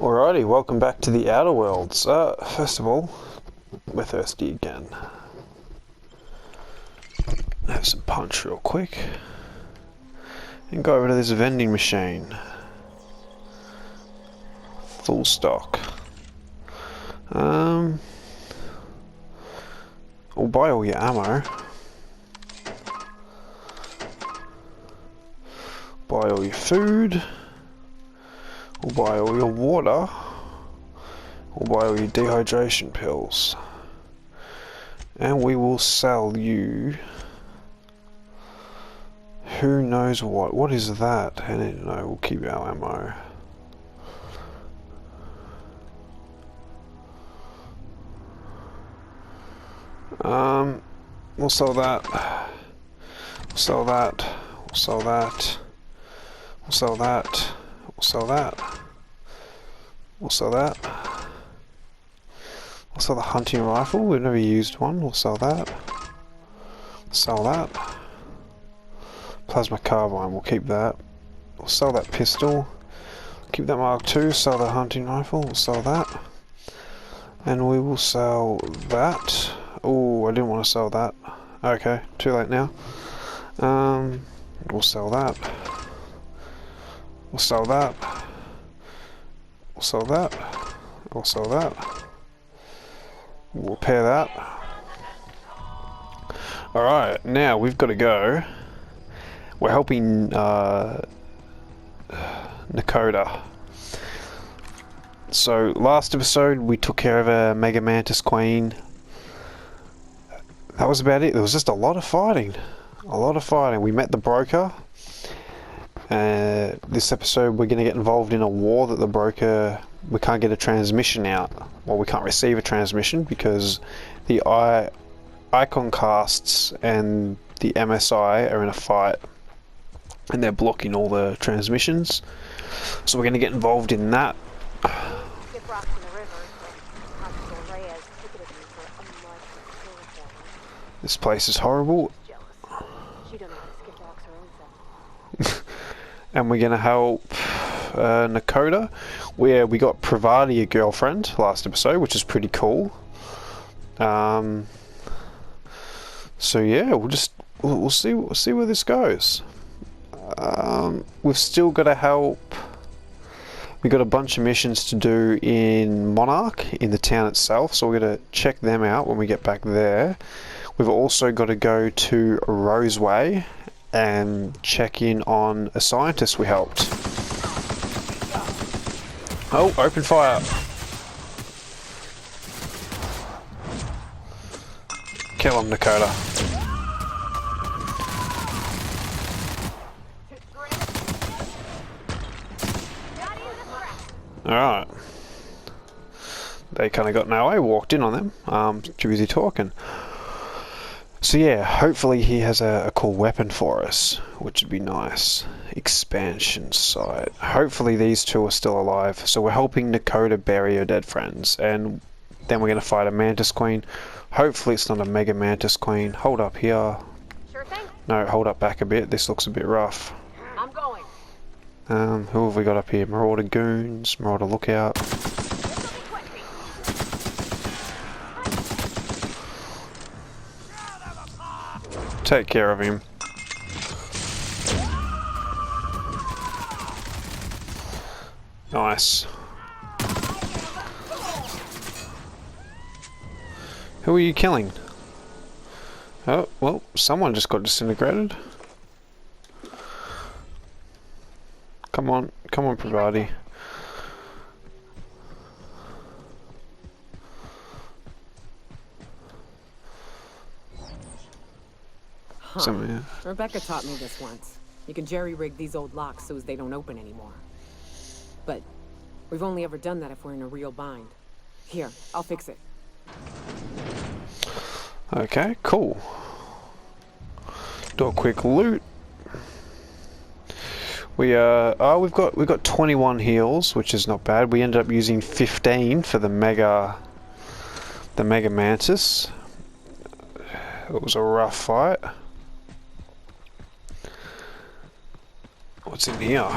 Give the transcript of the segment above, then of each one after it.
Alrighty, welcome back to the Outer Worlds. First of all, we're thirsty again. Have some punch real quick. And go over to this vending machine. Full stock. We'll buy all your ammo. Buy all your food. We'll buy all your water. We'll buy all your dehydration pills. And we will sell you... who knows what? What is that? I don't know. We'll keep our ammo. We'll sell that. We'll sell that. We'll sell that. We'll sell that. We'll sell that. We'll sell that. We'll sell the hunting rifle. We've never used one. We'll sell that. Sell that. Plasma carbine. We'll keep that. We'll sell that pistol. Keep that Mark II. Sell the hunting rifle. We'll sell that. And we will sell that. Oh, I didn't want to sell that. Okay, too late now. We'll sell that. We'll sell that. We'll sell that. We'll sell that. We'll repair that. Alright, now we've got to go. We're helping Nakota. So last episode we took care of a Mega Mantis Queen. That was about it. There was just a lot of fighting. A lot of fighting. We met the broker. This episode we're going to get involved in a war that the broker... we can't get a transmission out. Well, we can't receive a transmission because the icon casts and the MSI are in a fight. And they're blocking all the transmissions. So we're going to get involved in that. This place is horrible. And we're going to help Nakota, where we got Pravati a girlfriend last episode, which is pretty cool. So yeah, we'll see where this goes. We've still got to help. We've got a bunch of missions to do in Monarch, in the town itself, so we're going to check them out when we get back there. We've also got to go to Roseway and check in on a scientist we helped. Oh, open fire. Kill him, Nakota. Alright. They kind of got no way, walked in on them. Too busy talking. So yeah, hopefully he has a cool weapon for us, which would be nice. Expansion site. Hopefully these two are still alive. So we're helping Nakota bury her dead friends, and then we're going to fight a Mantis Queen. Hopefully it's not a Mega Mantis Queen. Hold up here. Sure thing. No, hold up back a bit. This looks a bit rough. I'm going. Who have we got up here? Marauder Goons, Marauder Lookout. Take care of him. Nice. Who are you killing? Oh, well, someone just got disintegrated. Come on, Pravati. Huh. Rebecca taught me this once. You can jerry-rig these old locks so as they don't open anymore. But we've only ever done that if we're in a real bind. Here, I'll fix it. Okay, cool. Do a quick loot. We've got 21 heals, which is not bad. We ended up using 15 for the Mega Mantis. It was a rough fight. What's in here?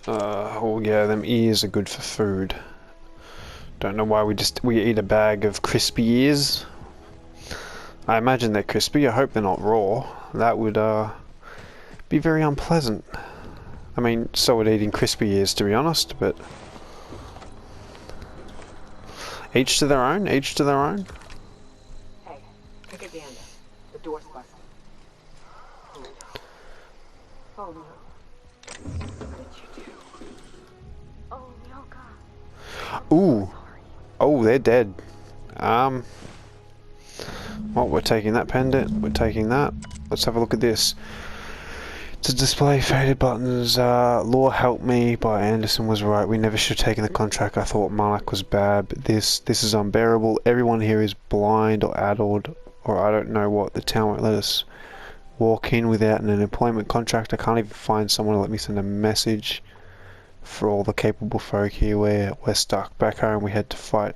Oh yeah, them ears are good for food. Don't know why we eat a bag of crispy ears. I imagine they're crispy. I hope they're not raw. That would be very unpleasant. I mean, so would eating crispy ears, to be honest, but each to their own. Each to their own. Hey, take a gander. The door's busted. Oh no. What did you do? Oh no, God. Ooh. Oh, they're dead. Well, we're taking that pendant. We're taking that. Let's have a look at this. To display faded buttons, Law Help Me by Anderson was right. We never should have taken the contract. I thought Mark was bad, but this is unbearable. Everyone here is blind or addled, or I don't know what. The town won't let us walk in without an employment contract. I can't even find someone to let me send a message. For all the capable folk here, we're stuck. Back home we had to fight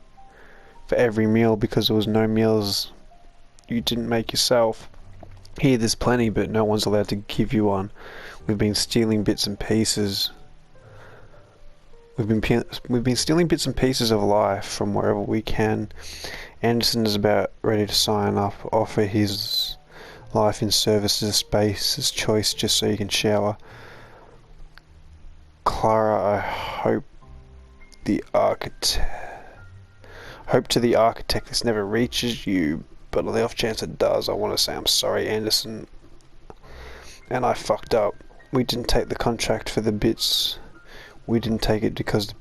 for every meal because there was no meals you didn't make yourself. Here there's plenty, but no one's allowed to give you one. We've been stealing bits and pieces. We've been stealing bits and pieces of life from wherever we can. Anderson is about ready to sign up, offer his life in service as a space's choice just so you can shower. Clara, I hope to the architect this never reaches you, but on the off chance it does, I want to say I'm sorry, Anderson. And I fucked up. We didn't take the contract for the bits. We didn't take it because the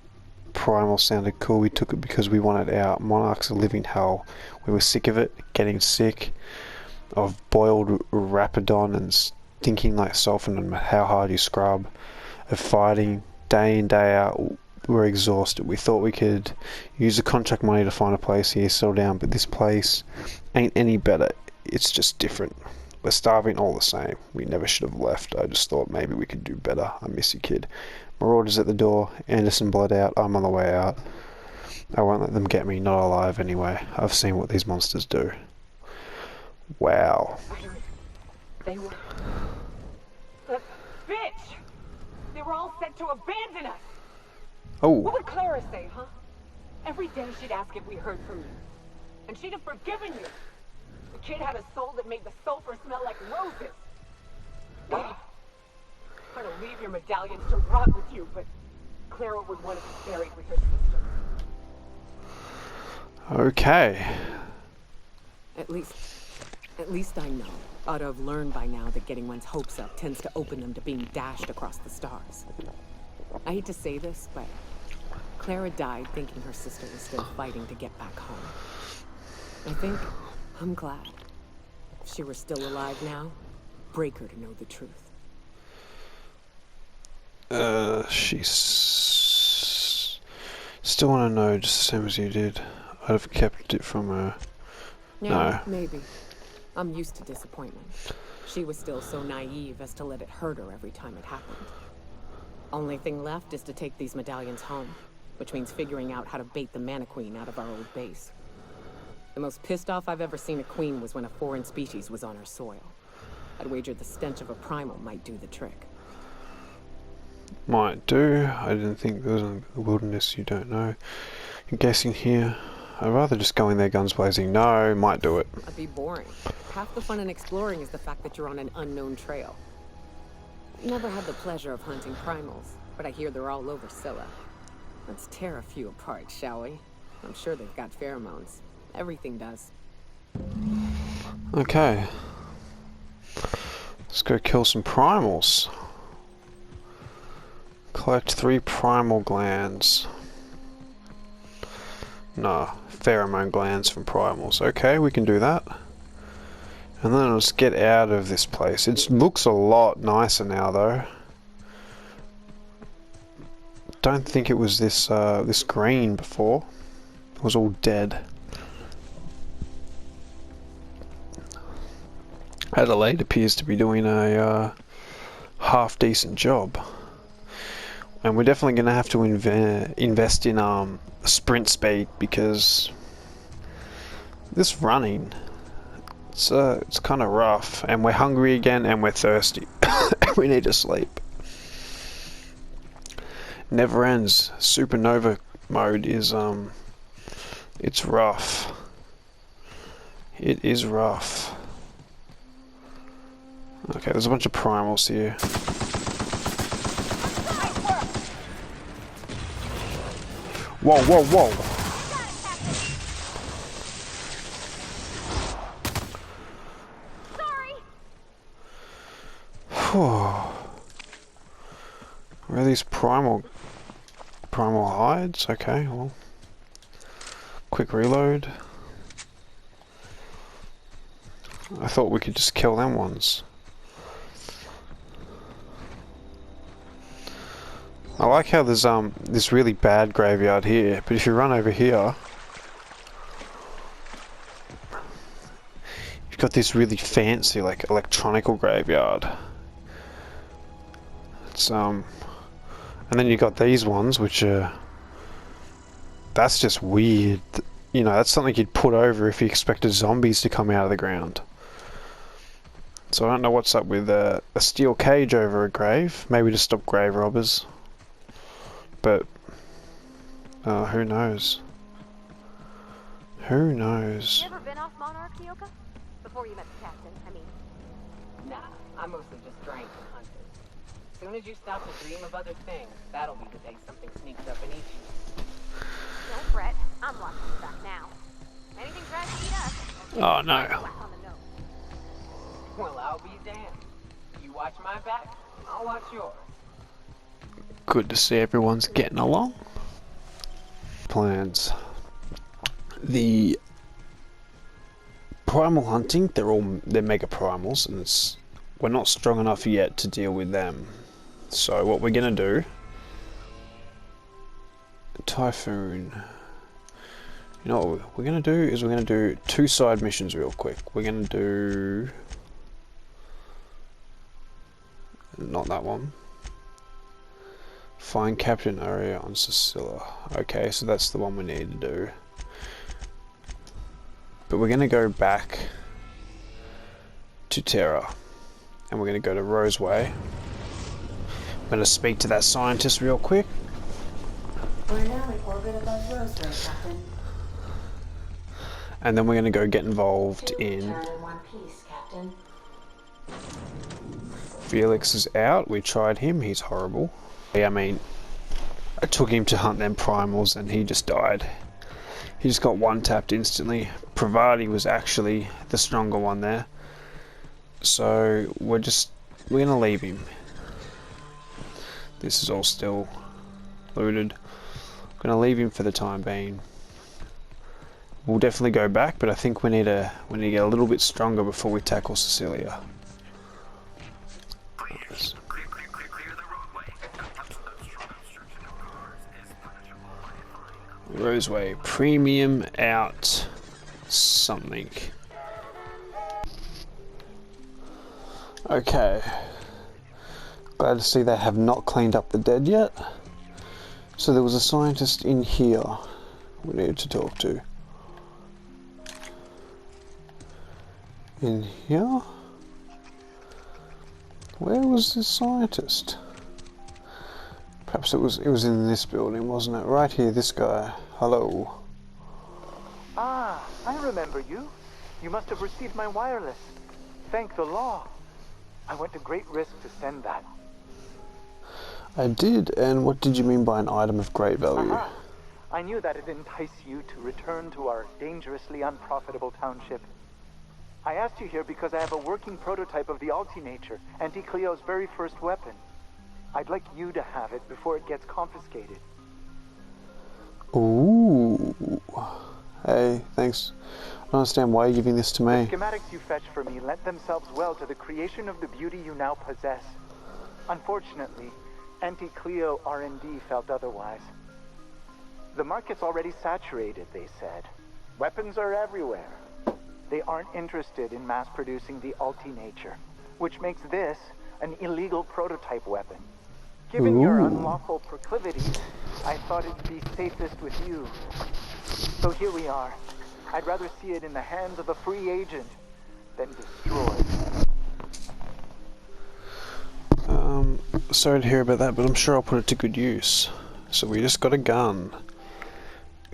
primal sounded cool. We took it because we wanted out. Monarch's a living hell. We were sick of it, getting sick of boiled rapidon and stinking like sulfur no matter how hard you scrub, of fighting day in day out. We're exhausted. We thought we could use the contract money to find a place here, settle down, but this place ain't any better. It's just different. We're starving all the same. We never should have left. I just thought maybe we could do better. I miss you, kid. Marauders at the door. Anderson bled out. I'm on the way out. I won't let them get me. Not alive anyway. I've seen what these monsters do. Wow. They were... The bitch! They were all set to abandon us! Oh. What would Clara say, huh? Every day she'd ask if we heard from you. And she'd have forgiven you. The kid had a soul that made the sulfur smell like roses. Ugh. Trying to leave your medallions to rot with you, but Clara would want to be buried with her sister. Okay. At least I know. Ought to have learned by now that getting one's hopes up tends to open them to being dashed across the stars. I hate to say this, but Clara died thinking her sister was still fighting to get back home. I think I'm glad. If she were still alive now, break her to know the truth. She's still want to know just the same as you did. I'd have kept it from her. Yeah, no. Maybe. I'm used to disappointment. She was still so naive as to let it hurt her every time it happened. Only thing left is to take these medallions home, which means figuring out how to bait the Mana Queen out of our old base. The most pissed off I've ever seen a queen was when a foreign species was on her soil. I'd wager the stench of a primal might do the trick. Might do. I didn't think there was in the wilderness, you don't know. I'm guessing here. I'd rather just go in there guns blazing. No, might do it. That'd be boring. Half the fun in exploring is the fact that you're on an unknown trail. Never had the pleasure of hunting primals, but I hear they're all over Scylla. Let's tear a few apart, shall we? I'm sure they've got pheromones. Everything does. Okay. Let's go kill some primals. Collect 3 primal glands. No, pheromone glands from primals. Okay, we can do that. And then let's get out of this place. It looks a lot nicer now, though. Don't think it was this this green before. It was all dead. Adelaide appears to be doing a half decent job. And we're definitely going to have to invest in sprint speed, because this running, it's kind of rough, and we're hungry again and we're thirsty. We need to sleep. Never ends. Supernova mode is it's rough. It is rough. Okay, there's a bunch of primals here. Whoa, whoa, whoa! Where are these primal hides? Okay, well, quick reload. I thought we could just kill them ones. I like how there's this really bad graveyard here, but if you run over here, you've got this really fancy, like, electronical graveyard. It's and then you got these ones, which are, that's just weird. You know, that's something you'd put over if you expected zombies to come out of the ground. So I don't know what's up with a steel cage over a grave. Maybe to stop grave robbers. But who knows? Who knows? You ever been off Monarch, Kyoka? Before you met the captain, I mean. Nah, I mostly just drank and hunted. As soon as you stop to dream of other things, that'll be the day something sneaks up and eats you. Don't fret, I'm watching you back now. Anything tries to eat us. Oh no. Whack on the nose. Well, I'll be damned. You watch my back, I'll watch yours. Good to see everyone's getting along. Plans. The primal hunting, they're mega primals, and we're not strong enough yet to deal with them. So what we're gonna do, Typhoon. You know what we're gonna do is we're gonna do 2 side missions real quick. We're gonna do not that one. Find Captain Area on Sicilla. Okay, so that's the one we need to do. But we're gonna go back to Terra, and we're gonna go to Roseway. I'm gonna speak to that scientist real quick. We're now in orbit above Roseway, Captain. And then we're gonna go get involved in. Return in one piece, Captain. Felix is out. We tried him. He's horrible. I mean, I took him to hunt them primals, and he just died. He just got one tapped instantly. Pravati was actually the stronger one there. So we're gonna leave him. This is all still looted. Gonna leave him for the time being. We'll definitely go back, but I think we need to get a little bit stronger before we tackle Cecilia. Roseway premium out something. Okay. Glad to see they have not cleaned up the dead yet. So there was a scientist in here we needed to talk to. In here? Where was this scientist? Perhaps it was in this building, wasn't it? Right here, this guy. Hello. Ah, I remember you. You must have received my wireless. Thank the law. I went to great risk to send that. I did, and what did you mean by an item of great value? Aha. I knew that it'd entice you to return to our dangerously unprofitable township. I asked you here because I have a working prototype of the Altinature, Auntie Cleo's very first weapon. I'd like you to have it before it gets confiscated. Ooh. Hey, thanks. I don't understand why you're giving this to me. The schematics you fetched for me lent themselves well to the creation of the beauty you now possess. Unfortunately, Auntie Cleo R&D felt otherwise. The market's already saturated, they said. Weapons are everywhere. They aren't interested in mass-producing the Altinature, which makes this an illegal prototype weapon. Given your unlawful proclivities, I thought it'd be safest with you. So here we are. I'd rather see it in the hands of a free agent than destroyed. Sorry to hear about that, but I'm sure I'll put it to good use. So we just got a gun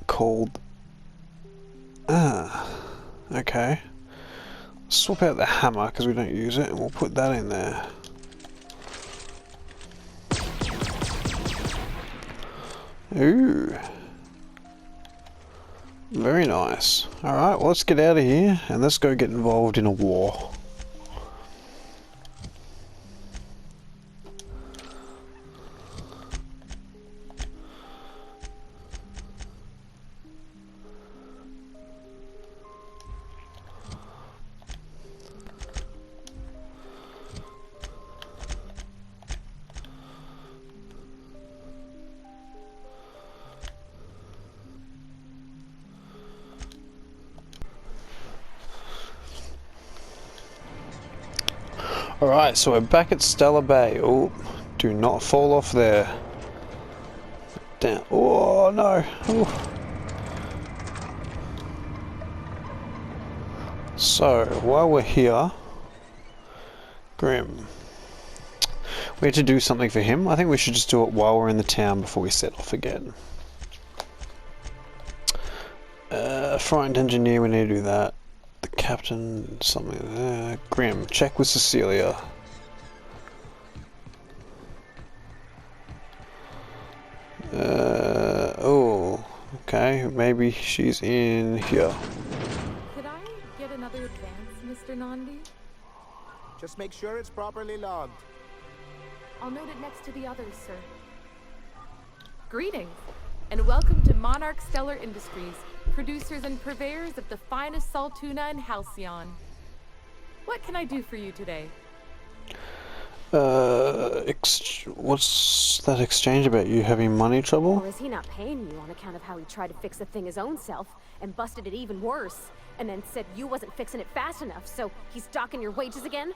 called... okay. Swap out the hammer because we don't use it and we'll put that in there. Ooh. Very nice. Alright, well, let's get out of here and let's go get involved in a war. Alright, so we're back at Stellar Bay. Oh, do not fall off there. Damn. Oh, no. Ooh. So, while we're here, Grim, we had to do something for him. I think we should just do it while we're in the town before we set off again. Frightened engineer, we need to do that. The captain, something there. Grim, check with Cecilia. Oh, okay, maybe she's in here. Could I get another advance, Mr. Nandi? Just make sure it's properly logged. I'll note it next to the others, sir. Greetings, and welcome to Monarch Stellar Industries, producers and purveyors of the finest salt tuna in Halcyon. What can I do for you today? What's that exchange about? You having money trouble? Or is he not paying you on account of how he tried to fix the thing his own self and busted it even worse, and then said you wasn't fixing it fast enough, so he's docking your wages again?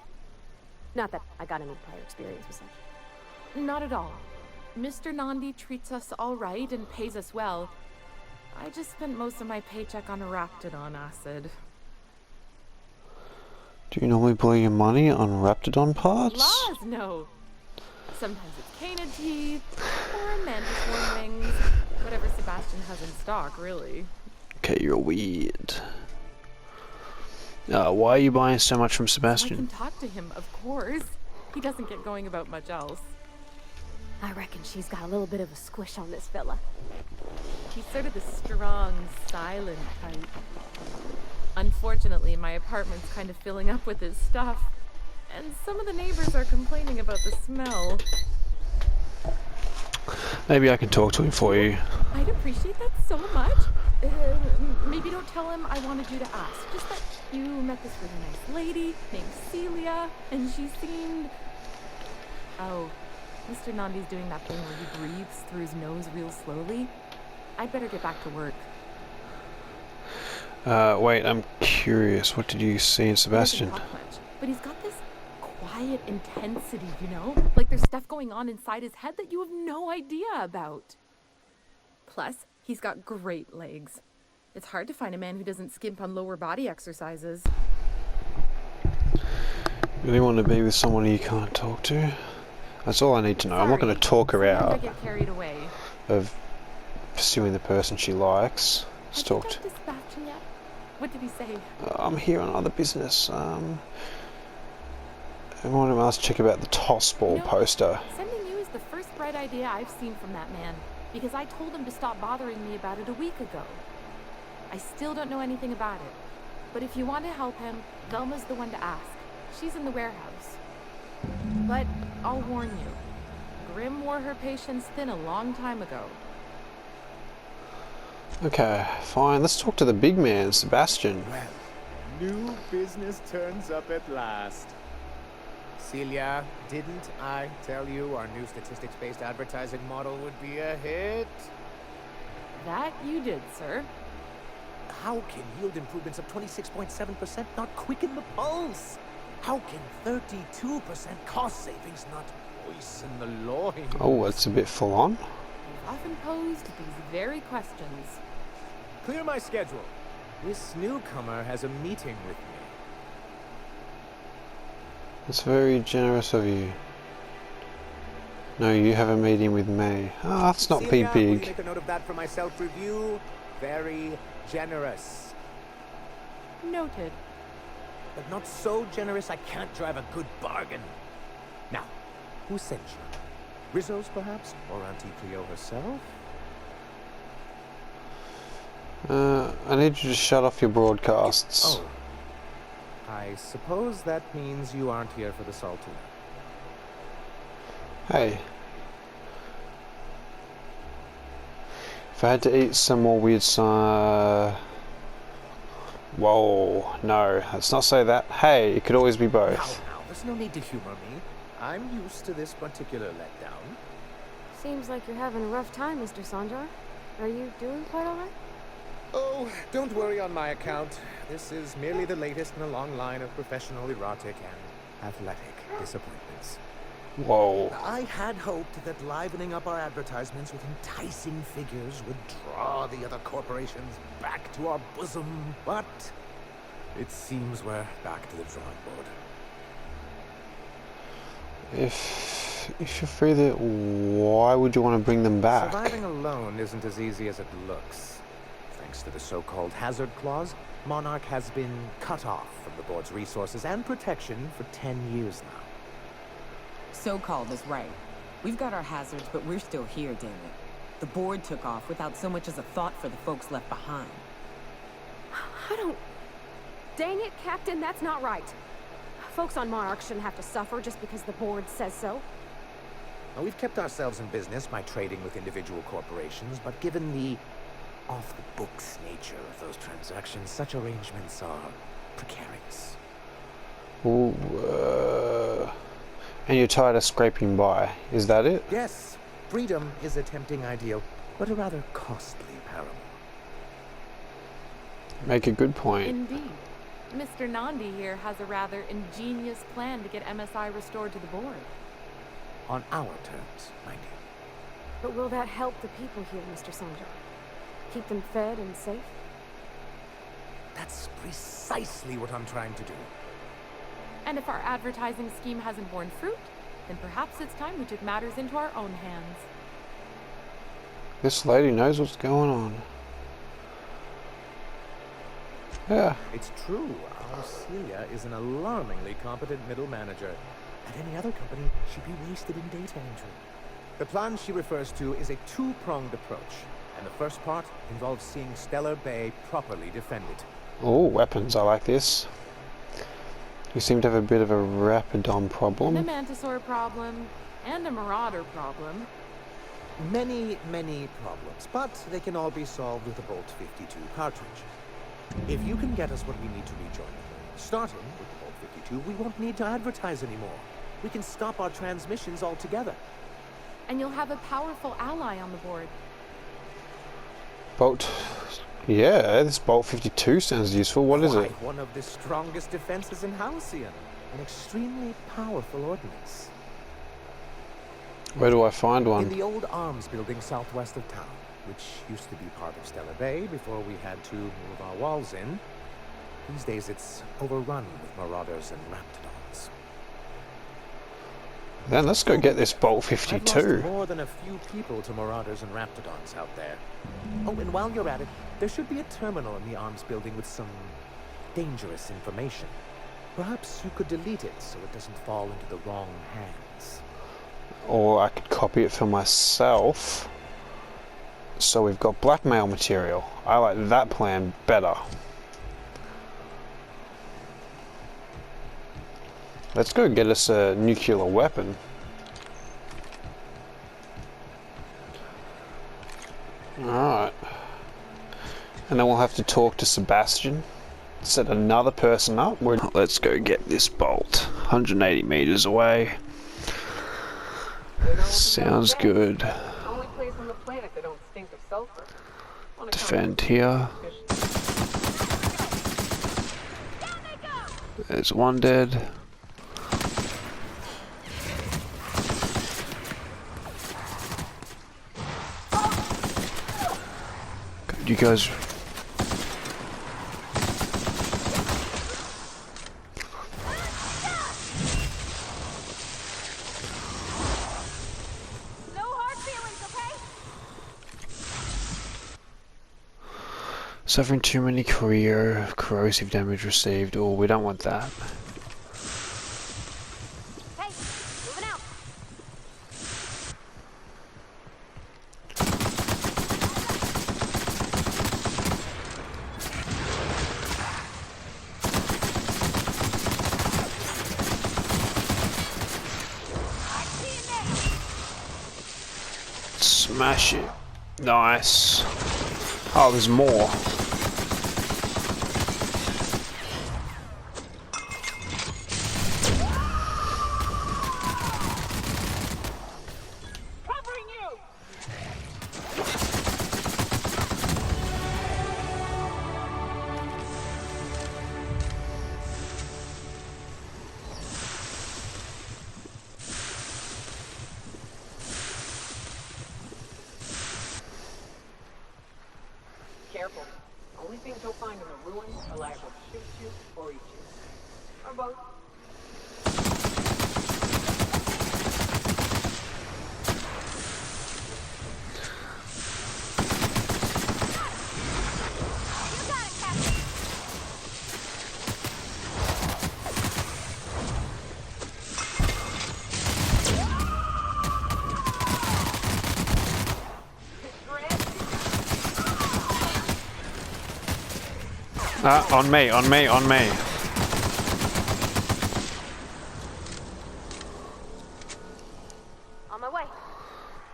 Not that I got any prior experience with such. Not at all. Mr. Nandi treats us all right and pays us well. I just spent most of my paycheck on Raptidon acid. Do you normally blow your money on Raptidon parts? Laws, no. Sometimes it's canid teeth, or mantis worm wings. Whatever Sebastian has in stock, really. Okay, you're weird. Why are you buying so much from I Sebastian? can talk to him, of course. He doesn't get going about much else. I reckon she's got a little bit of a squish on this fella. He's sort of the strong, silent type. Unfortunately, my apartment's kind of filling up with his stuff. And some of the neighbors are complaining about the smell. Maybe I can talk to him for you. I'd appreciate that so much. Maybe don't tell him I wanted you to ask. Just that you met this really nice lady named Celia, and she seemed... Oh, Mr. Nandi's doing that thing where he breathes through his nose real slowly. I'd better get back to work. Wait, I'm curious. What did you see in Sebastian? He doesn't talk much, but he's got this quiet intensity, you know? Like there's stuff going on inside his head that you have no idea about. Plus, he's got great legs. It's hard to find a man who doesn't skimp on lower body exercises. Really want to be with someone you can't talk to? That's all I need to know. I'm not going to talk her Sometimes I out get carried away. of pursuing the person she likes. Has Just he talked. talked to Sebastian yet? What did he say? I'm here on other business. I wanted to ask check about the toss ball You know, poster. Sending you is the first bright idea I've seen from that man, because I told him to stop bothering me about it a week ago. I still don't know anything about it, but if you want to help him, Velma's the one to ask. She's in the warehouse. But I'll warn you, Grim wore her patience thin a long time ago. Okay, fine. Let's talk to the big man, Sebastian. Well, new business turns up at last. Celia, didn't I tell you our new statistics-based advertising model would be a hit? That you did, sir. How can yield improvements of 26.7% not quicken the pulse? How can 32% cost savings not poison the loins? Oh, that's a bit full on. You've often posed these very questions. Clear my schedule. This newcomer has a meeting with me. That's very generous of you. No, you have a meeting with me. Ah, that's not Celia, be will you big. make a note of that for my self-review? Very generous. Noted. But not so generous I can't drive a good bargain. Now, who sent you? Rizzo's, perhaps? Or Auntie Cleo herself? I need you to shut off your broadcasts. Oh. I suppose that means you aren't here for the Saltuna. Hey. If I had to eat some more weird whoa, no, let's not say that. Hey, it could always be both. Now, there's no need to humor me. I'm used to this particular letdown. Seems like you're having a rough time, Mr. Sanjar. Are you doing quite all right? Oh, don't worry on my account. This is merely the latest in a long line of professional erotic and athletic disappointments. Whoa. I had hoped that livening up our advertisements with enticing figures would draw the other corporations back to our bosom, but it seems we're back to the drawing board. If you're free there, why would you want to bring them back? Surviving alone isn't as easy as it looks. Thanks to the so-called hazard clause, Monarch has been cut off from the board's resources and protection for 10 years now. So-called is right. We've got our hazards, but we're still here, damn it. The board took off without so much as a thought for the folks left behind. I don't... Dang it, Captain, that's not right. Folks on Monarch shouldn't have to suffer just because the board says so. Now, we've kept ourselves in business by trading with individual corporations, but given the off-the-books nature of those transactions, such arrangements are precarious. Ooh, and you're tired of scraping by, is that it? Yes, freedom is a tempting ideal, but a rather costly paramour. Make a good point. Indeed. Mr. Nandi here has a rather ingenious plan to get MSI restored to the board. On our terms, mind you. But will that help the people here, Mr. Sanjar? Keep them fed and safe? That's precisely what I'm trying to do. And if our advertising scheme hasn't borne fruit, then perhaps it's time we took matters into our own hands. This lady knows what's going on. Yeah. It's true. Our Celia is an alarmingly competent middle manager. At any other company, she'd be wasted in data entry. The plan she refers to is a two-pronged approach, and the first part involves seeing Stellar Bay properly defended. Oh, weapons, I like this. You seem to have a bit of a Rapidon problem. And a Mantisaur problem, and a Marauder problem. Many, many problems, but they can all be solved with a Bolt 52 cartridge. If you can get us what we need to rejoin them, starting with the Bolt 52, we won't need to advertise anymore. We can stop our transmissions altogether. And you'll have a powerful ally on the board. Bolt. Yeah, this Bolt 52 sounds useful. What is it? One of the strongest defenses in Halcyon. An extremely powerful ordnance. Where do I find In one? the old arms building southwest of town, which used to be part of Stellar Bay before we had to move our walls in. These days it's overrun with marauders and raptidons. Then let's go get this Bolt I've 52. lost more than a few people to marauders and raptidons out there. Oh, and while you're at it, there should be a terminal in the arms building with some dangerous information. Perhaps you could delete it so it doesn't fall into the wrong hands. Or I could copy it for myself. So we've got blackmail material. I like that plan better. Let's go get us a nuclear weapon. Alright. And then we'll have to talk to Sebastian. Set another person up. Let's go get this bolt. 180 meters away. Sounds good. Only place on the planet that don't stink of sulfur. Defend here. There's one dead. Good, you guys. Suffering too many corrosive damage received. Oh, we don't want that. Hey, moving out. Smash it. Nice. Oh, there's more. Careful. Only things you'll find in the ruins are liable to shoot you or eat you. Or both. You got it, Captain. On me, on me, on me. On my way.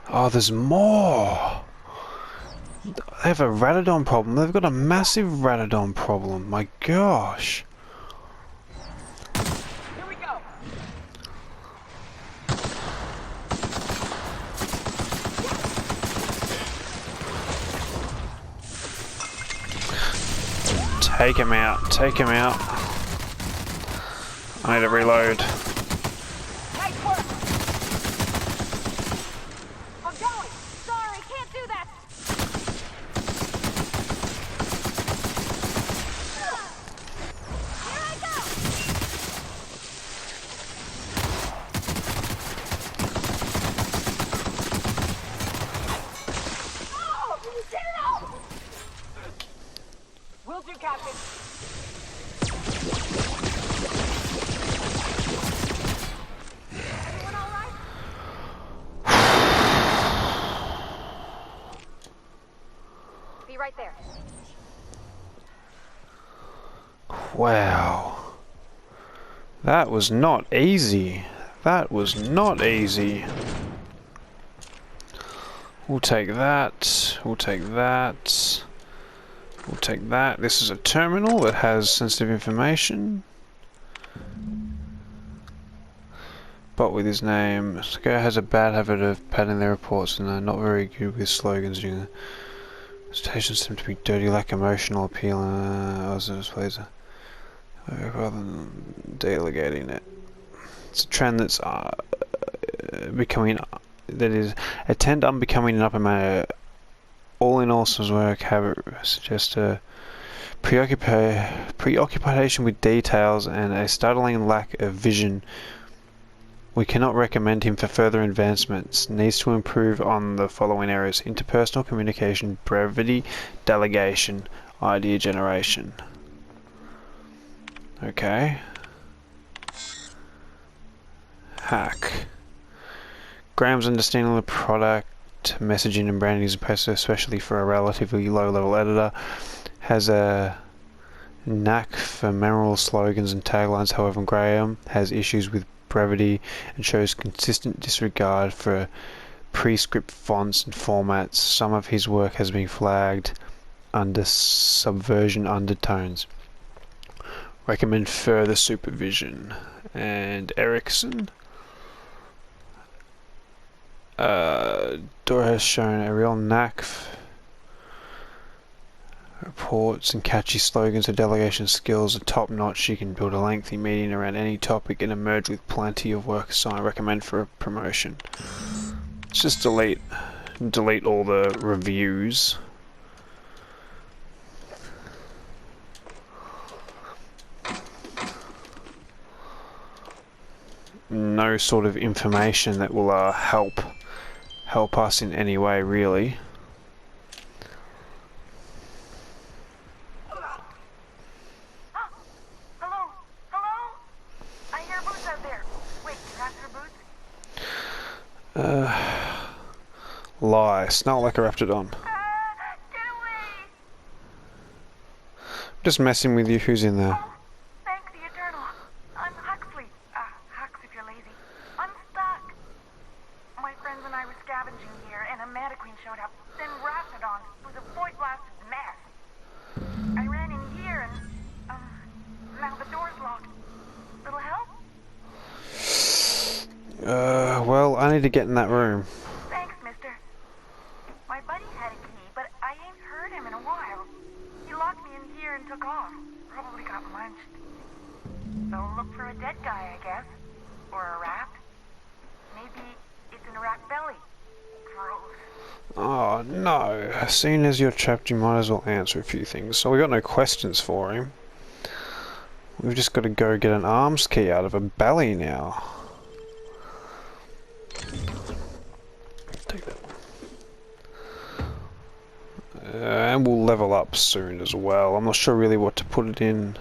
Oh, there's more. They have a Ratodon problem. They've got a massive Ratodon problem. My gosh. Here we go. Take him out. Take him out. I need to reload. Nice work. I'm going. Sorry, can't do that. Here I go. Oh, you did it all. Will do, Captain. Everyone all right? Be right there. Wow. That was not easy. That was not easy. We'll take that. We'll take that. We'll take that. This is a terminal that has sensitive information. But with his name, this guy has a bad habit of padding their reports and they're not very good with slogans. Stations seem to be dirty, lack emotional appeal, rather than delegating it. It's a trend that's becoming, that is, a trend unbecoming an upper manner. All in all, some work habit suggests a preoccupation with details and a startling lack of vision. We cannot recommend him for further advancements. Needs to improve on the following areas: interpersonal communication, brevity, delegation, idea generation. Okay. Hack. Graham's understanding of the product, messaging and branding is impressive, especially for a relatively low-level editor. Has a knack for memorable slogans and taglines. However, Graham has issues with brevity and shows consistent disregard for prescript fonts and formats. Some of his work has been flagged under subversion undertones. Recommend further supervision. And Erickson. Dora has shown a real knack for reports and catchy slogans. Her delegation skills are top notch. She can build a lengthy meeting around any topic and emerge with plenty of work, so I recommend for a promotion. Let's just delete all the reviews. No sort of information that will help us in any way, really. Lie. Snarl like a raptidon. Get away! Just messing with you. Who's in there? Thank the Eternal. I'm Huxley. Hux if you're lazy. I'm stuck. My friends and I were scavenging here, and a Meta Queen showed up. Then Raptidon. It was a void-blasted mess. I ran in here, and, now the door's locked. Little help? Well, I need to get in that room. Thanks, mister. My buddy had a key, but I ain't heard him in a while. He locked me in here and took off. Probably got lunched. So look for a dead guy, I guess. Or a rat. Maybe it's in a rat belly. Gross. Oh no. Seeing as you're trapped, you might as well answer a few things. So we got no questions for him. We've just got to go get an arms key out of a belly now. Take that. And we'll level up soon as well. I'm not sure really what to put it in.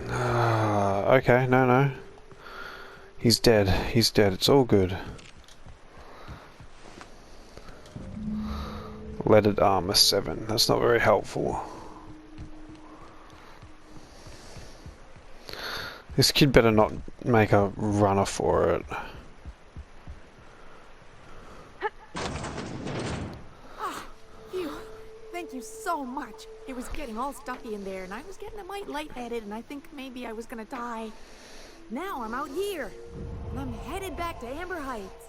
Okay, no. He's dead. He's dead. It's all good. Leaded armor 7. That's not very helpful. This kid better not make a runner for it. Phew. Thank you so much. It was getting all stuffy in there, and I was getting a mite lightheaded, and I think maybe I was gonna die. Now I'm out here, and I'm headed back to Amber Heights.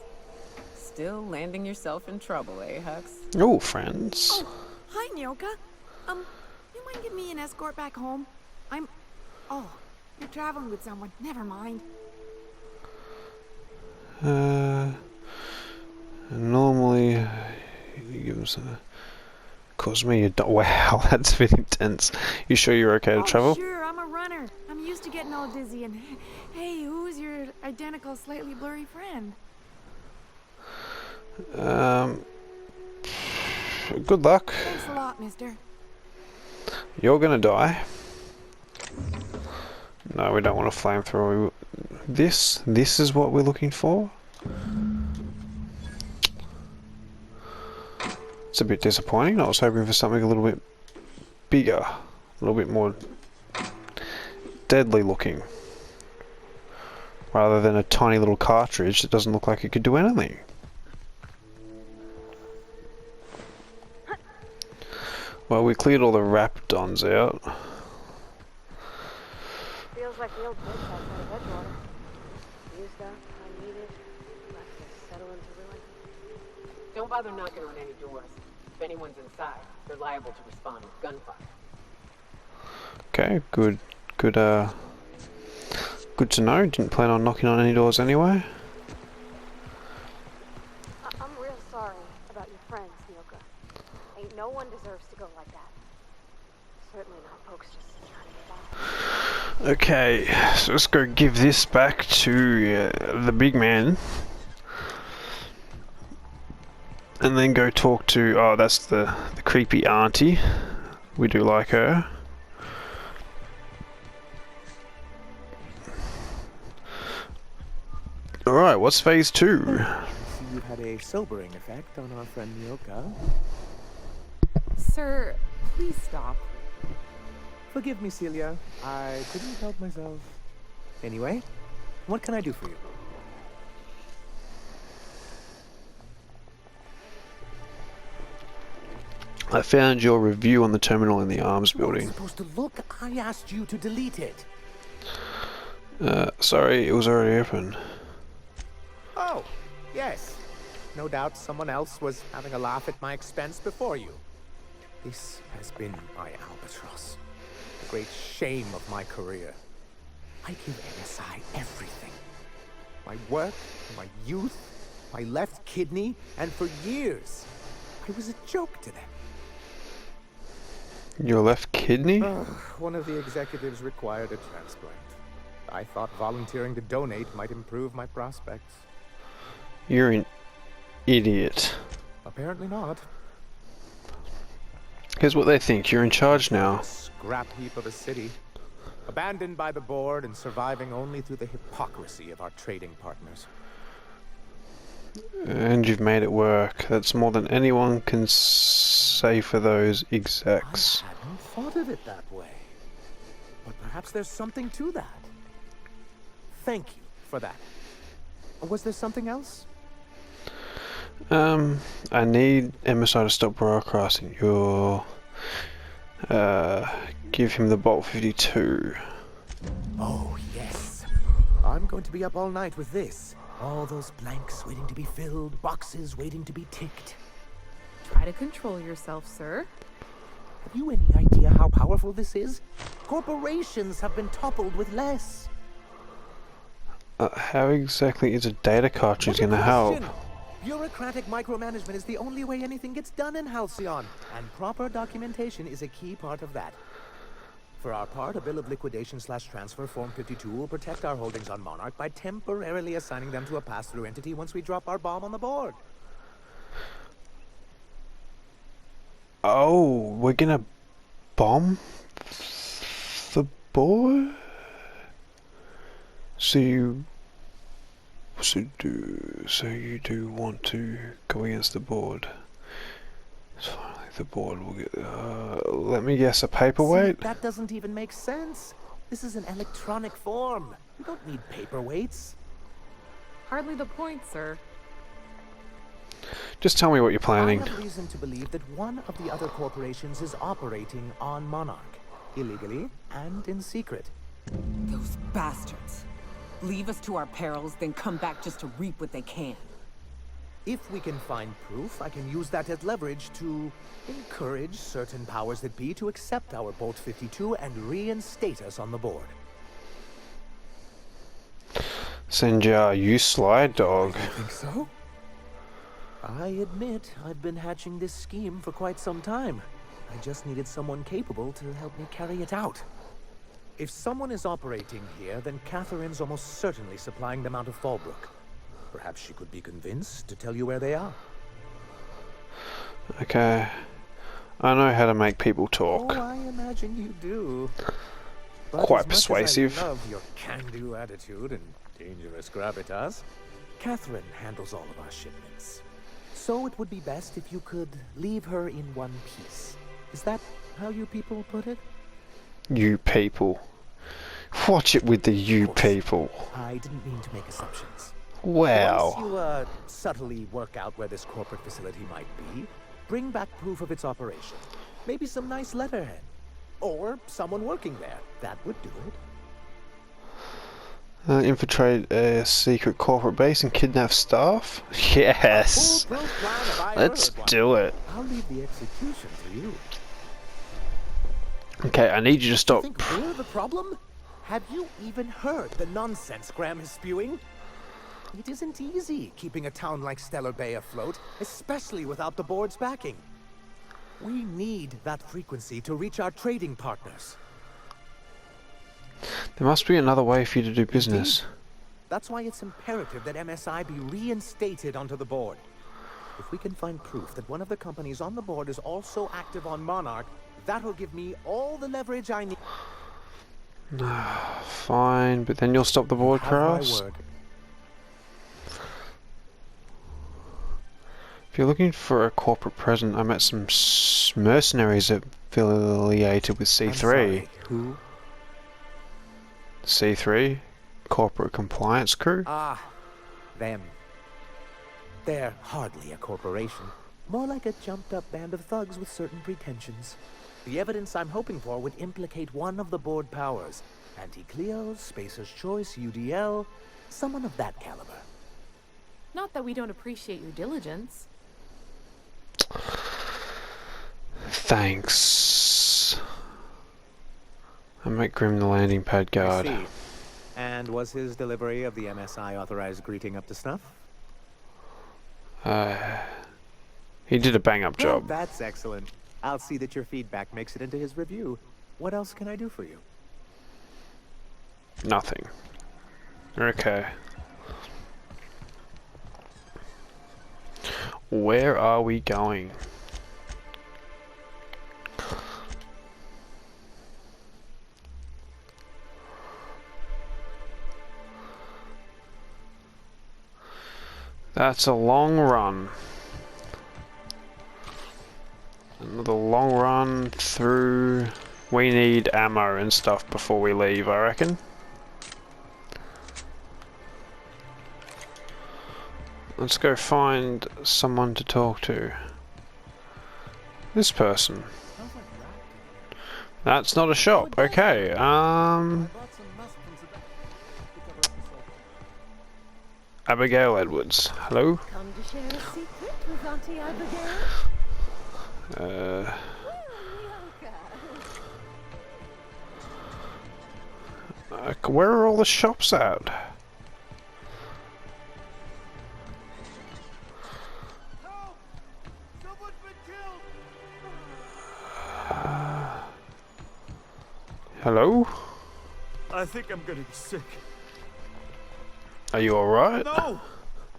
Still landing yourself in trouble, eh, Hux? Oh, friends. Oh, hi, Nyoka. You mind giving me an escort back home? Oh, you're traveling with someone. Never mind. Normally, you give him some. Cause me, you don't. Wow, that's a bit intense. You sure you're okay to travel? Sure, I'm a runner. I'm used to getting all dizzy. And hey, who's your identical, slightly blurry friend? Good luck. Thanks a lot, mister. You're gonna die. No, we don't want a flamethrower. This is what we're looking for? It's a bit disappointing. I was hoping for something a little bit bigger. A little bit more deadly looking. Rather than a tiny little cartridge that doesn't look like it could do anything. Well, we cleared all the raptidons out. Feels like the old place outside of Edgewater. Used up, unneeded, left to settle into ruin. Don't bother knocking on any doors. If anyone's inside, they're liable to respond with gunfire. Okay, good to know. Didn't plan on knocking on any doors anyway. I'm real sorry about your friends, Nyoka. Ain't no one deserves to go like that. Certainly not folks just trying to get by. Okay, so let's go give this back to the big man. And then go talk to, oh, that's the creepy auntie. We do like her. Alright, what's phase 2? I see you've had a sobering effect on our friend Nyoka. Sir, please stop. Forgive me, Celia. I couldn't help myself. Anyway, what can I do for you? I found your review on the terminal in the arms building. You're supposed to look. I asked you to delete it. Sorry, it was already open. Oh, yes. No doubt someone else was having a laugh at my expense before you. This has been my albatross. The great shame of my career. I give NSI everything. My work, my youth, my left kidney, and for years, I was a joke to them. Your left kidney? One of the executives required a transplant. I thought volunteering to donate might improve my prospects. You're an idiot. Apparently not. Here's what they think. You're in charge now. A scrap heap of a city. Abandoned by the board and surviving only through the hypocrisy of our trading partners. And you've made it work. That's more than anyone can say for those execs. I hadn't thought of it that way. But perhaps there's something to that. Thank you for that. Was there something else? I need MSI to stop broadcasting. You'll give him the Bolt 52. Oh, yes. I'm going to be up all night with this. All those blanks waiting to be filled, boxes waiting to be ticked. Try to control yourself, sir. Have you any idea how powerful this is? Corporations have been toppled with less. How exactly is a data cartridge going to help? Bureaucratic micromanagement is the only way anything gets done in Halcyon, and proper documentation is a key part of that. For our part, a bill of liquidation/transfer Form 52 will protect our holdings on Monarch by temporarily assigning them to a pass-through entity once we drop our bomb on the board. Oh, we're gonna bomb the board? So you do want to go against the board? So the board will get. Let me guess, a paperweight. See, that doesn't even make sense. This is an electronic form. We don't need paperweights. Hardly the point, sir. Just tell me what you're planning. I have reason to believe that one of the other corporations is operating on Monarch, illegally and in secret. Those bastards. Leave us to our perils, then come back just to reap what they can. If we can find proof, I can use that as leverage to encourage certain powers that be to accept our Bolt 52 and reinstate us on the board. Senja, you sly dog. You think so? I admit I've been hatching this scheme for quite some time. I just needed someone capable to help me carry it out. If someone is operating here, then Catherine's almost certainly supplying them out of Fallbrook. Perhaps she could be convinced to tell you where they are. Okay. I know how to make people talk. Oh, I imagine you do. But Quite as much persuasive. As I love your can-do attitude and dangerous gravitas, Catherine handles all of our shipments. So it would be best if you could leave her in one piece. Is that how you people put it? You people. Watch it with the you people. I didn't mean to make assumptions. Wow. Once you subtly work out where this corporate facility might be, bring back proof of its operation. Maybe some nice letterhead. Or someone working there. That would do it. Infiltrate a secret corporate base and kidnap staff? Yes! Foolproof plan if I Let's heard one. do it. I'll leave the execution to you. Okay, I need you to stop. Think we're the problem? Have you even heard the nonsense Graham is spewing? It isn't easy keeping a town like Stellar Bay afloat, especially without the board's backing. We need that frequency to reach our trading partners. There must be another way for you to do business. That's why it's imperative that MSI be reinstated onto the board. If we can find proof that one of the companies on the board is also active on Monarch, that'll give me all the leverage I need. Fine, but then you'll stop the board Have my cross? word. If you're looking for a corporate president, I met some mercenaries affiliated with I'm C3. sorry, who? C3? Corporate compliance crew? Ah, them. They're hardly a corporation. More like a jumped-up band of thugs with certain pretensions. The evidence I'm hoping for would implicate one of the board powers. Anti-Cleo, Spacer's Choice, UDL, someone of that caliber. Not that we don't appreciate your diligence. Thanks. I make Grim the landing pad guard. I see. And was his delivery of the MSI authorized greeting up to snuff? He did a bang-up Well, job. that's excellent. I'll see that your feedback makes it into his review. What else can I do for you? Nothing. Okay. Where are we going? That's a long run. Another long run through. We need ammo and stuff before we leave, I reckon. Let's go find someone to talk to. This person. That's not a shop. Okay. Abigail Edwards. Hello. Come to share a secret with Auntie Abigail? Where are all the shops at? Hello? I think I'm gonna be sick. Are you alright? No!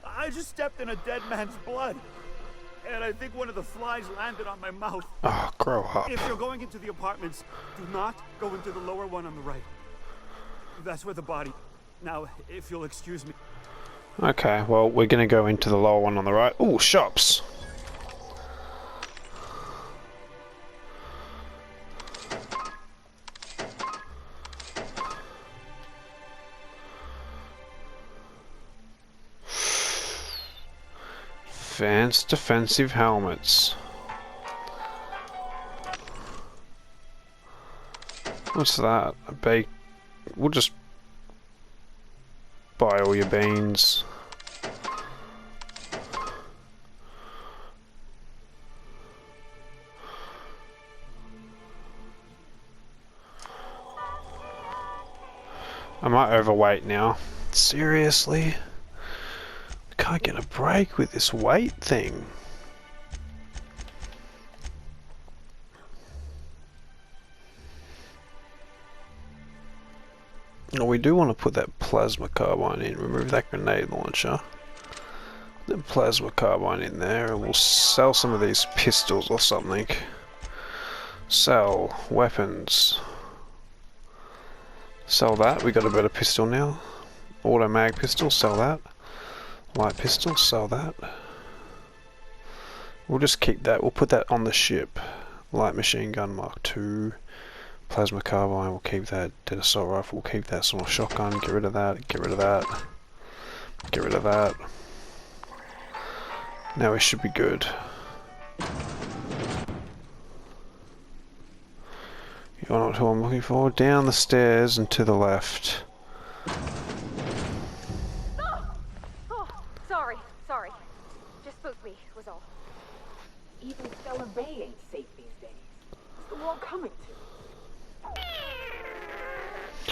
I just stepped in a dead man's blood. And I think one of the flies landed on my mouth. Oh, grow up. If you're going into the apartments, do not go into the lower one on the right. That's where the body... Now, if you'll excuse me. Okay, well, we're gonna go into the lower one on the right. Ooh, shops! Advanced defensive helmets. What's that? A bake. We'll just buy all your beans. Am I overweight now? Seriously? Can't get a break with this weight thing. Oh, we do want to put that plasma carbine in. Remove that grenade launcher. The plasma carbine in there, and we'll sell some of these pistols or something. Sell weapons. Sell that. We got a better pistol now. Auto mag pistol. Sell that. Light pistol, sell that. We'll just keep that, we'll put that on the ship. Light machine gun Mark II. Plasma carbine, we'll keep that. Dead assault rifle, we'll keep that. Small shotgun, get rid of that, get rid of that. Get rid of that. Now we should be good. You're not who I'm looking for. Down the stairs and to the left. Sorry. Just spooked me, was all. Even Stellar Bay ain't safe these days. What's the world coming to?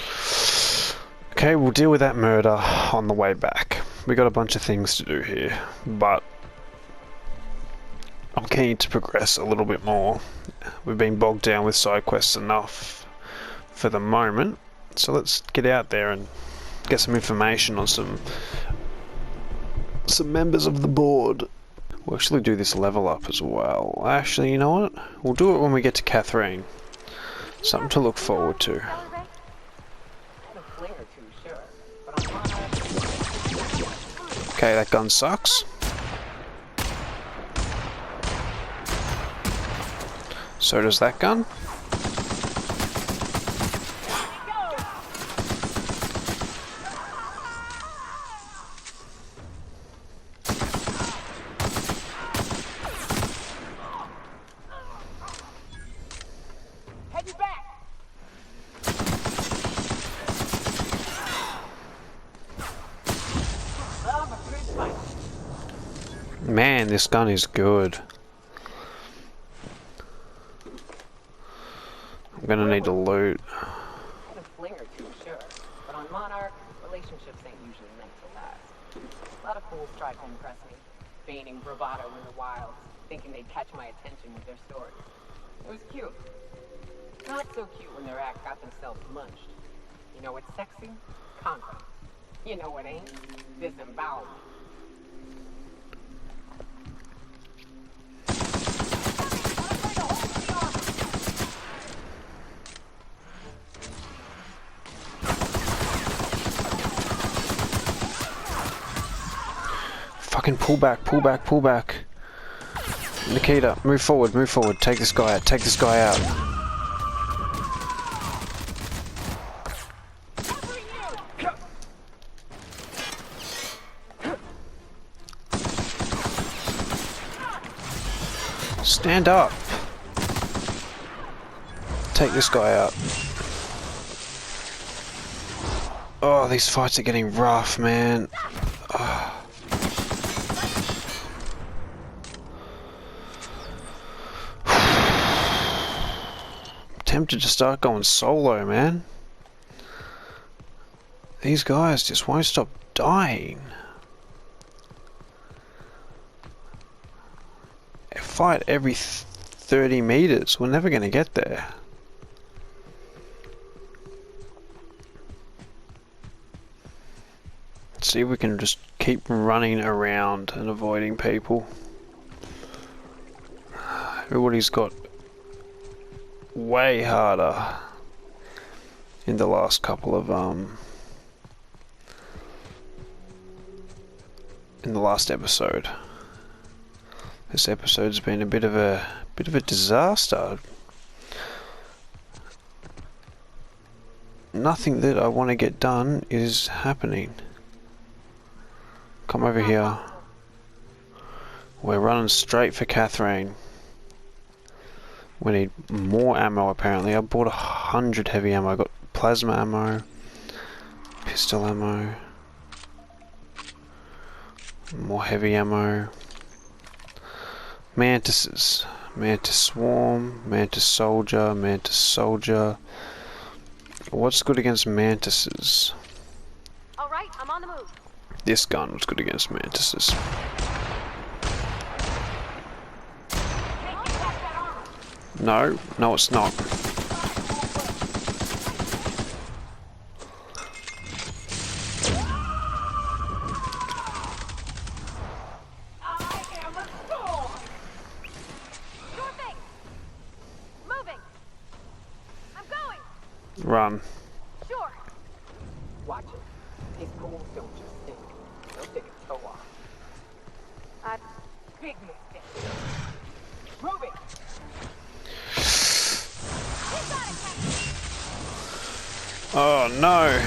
Okay, we'll deal with that murder on the way back. We got a bunch of things to do here, but I'm keen to progress a little bit more. We've been bogged down with side quests enough for the moment, so let's get out there and get some information on some members of the board. We'll actually do this level up as well. Actually, you know what? We'll do it when we get to Catherine. Something to look forward to. Okay, that gun sucks. So does that gun. Man, this gun is good. I'm gonna need to loot. A fling or two, sure. But on Monarch, relationships ain't usually meant to last. A lot of fools tried to impress me, feigning bravado in the wild, thinking they'd catch my attention with their stories. It was cute. Not so cute when their act got themselves munched. You know what's sexy? Conquest. You know what ain't? Disembowelment. Fucking pull back, pull back, pull back. Nikita, move forward, move forward. Take this guy out, take this guy out. Stand up. Take this guy out. Oh, these fights are getting rough, man. Oh. Tempted to start going solo, man. These guys just won't stop dying. They fight every 30 meters. We're never going to get there. Let's see if we can just keep running around and avoiding people. Everybody's got way harder in the last couple of in the last episode. This episode's been a bit of a disaster. Nothing that I want to get done is happening. Come over here. We're running straight for Catherine. We need more ammo apparently. I bought 100 heavy ammo. I got plasma ammo, pistol ammo, more heavy ammo. Mantises. Mantis swarm, mantis soldier, mantis soldier. What's good against mantises? Alright, I'm on the move. This gun was good against mantises. No, no it's not. Run. Sure. Watch it. These ghouls don't just think. They'll take a toe off. Big mistake. Moving. Oh no.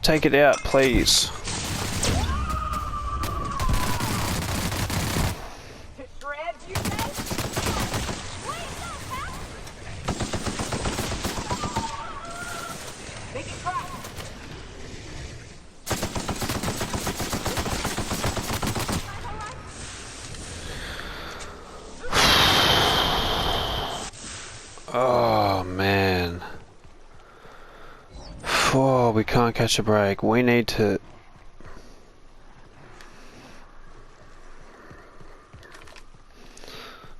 Take it out, please. To shreds, you say? Make it drop. Oh man. Oh, we can't catch a break. We need to...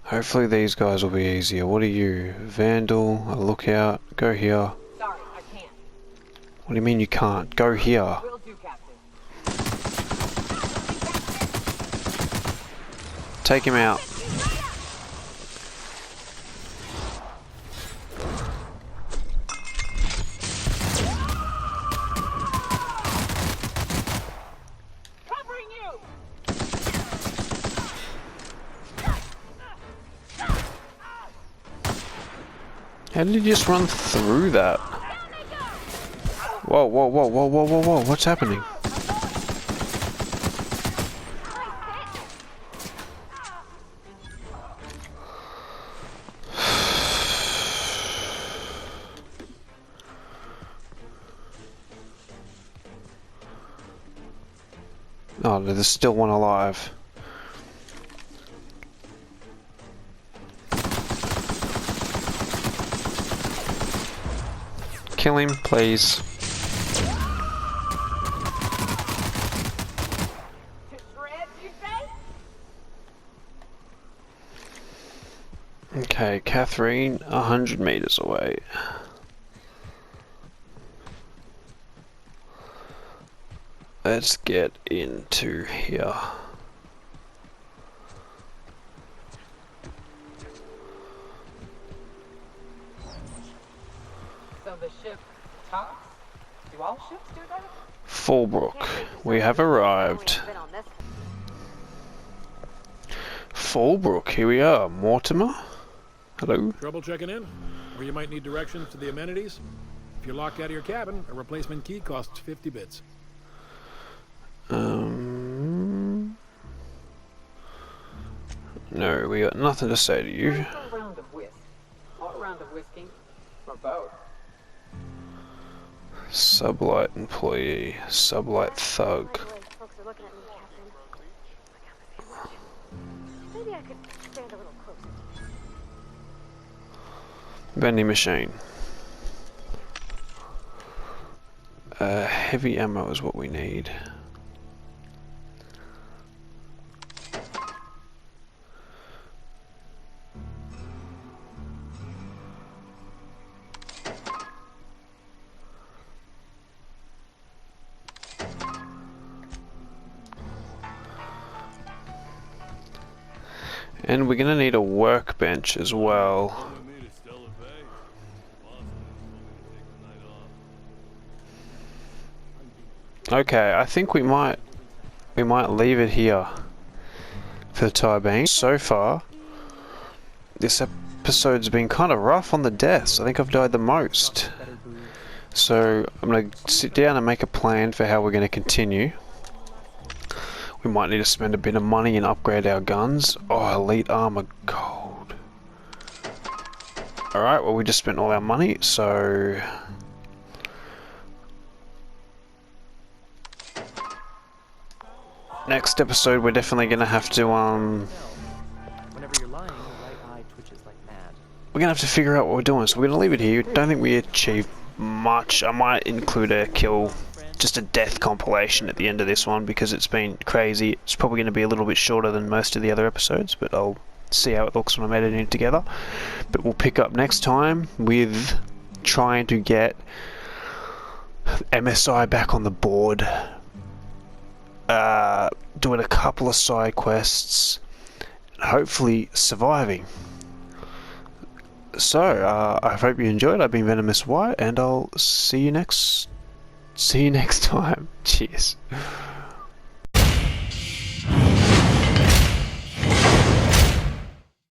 Hopefully these guys will be easier. What are you? Vandal, a lookout. Go here. Sorry, I can't. What do you mean you can't? Go here. Will do, Captain. Take him out. Covering you. How did he just run through that? Whoa, whoa, whoa, whoa, whoa, whoa, whoa, what's happening? Oh, there's still one alive. Kill him, please. To shreds, you say? Okay, Catherine, 100 meters away. Let's get into here. So the ship talks? Do all ships do that? Fallbrook, we have arrived. Been on this Fallbrook, here we are. Mortimer? Hello? Trouble checking in? Or you might need directions to the amenities? If you're locked out of your cabin, a replacement key costs 50 bits. No, we got nothing to say to you. A round of whisk. Or a round of whisking. Or both. Sublight employee. Sublight thug. Like the way folks are looking at me, Captain. Maybe I could stand a little closer. Vending machine. Heavy ammo is what we need. And we're gonna need a workbench as well. Okay, I think we might leave it here for the time being. So far, this episode's been kind of rough on the deaths. I think I've died the most. So I'm gonna sit down and make a plan for how we're gonna continue. We might need to spend a bit of money and upgrade our guns. Oh, elite armor gold. Alright, well we just spent all our money, so... Next episode we're definitely gonna have to, Whenever you're lying, your right eye twitches like mad. we're gonna have to figure out what we're doing, so we're gonna leave it here. Don't think we achieved much. I might include a kill, just a death compilation at the end of this one because it's been crazy. It's probably going to be a little bit shorter than most of the other episodes, but I'll see how it looks when I'm editing it together. But we'll pick up next time with trying to get MSI back on the board, doing a couple of side quests, and hopefully surviving. So, I hope you enjoyed. I've been Venomous White, and I'll see you next time. Cheers.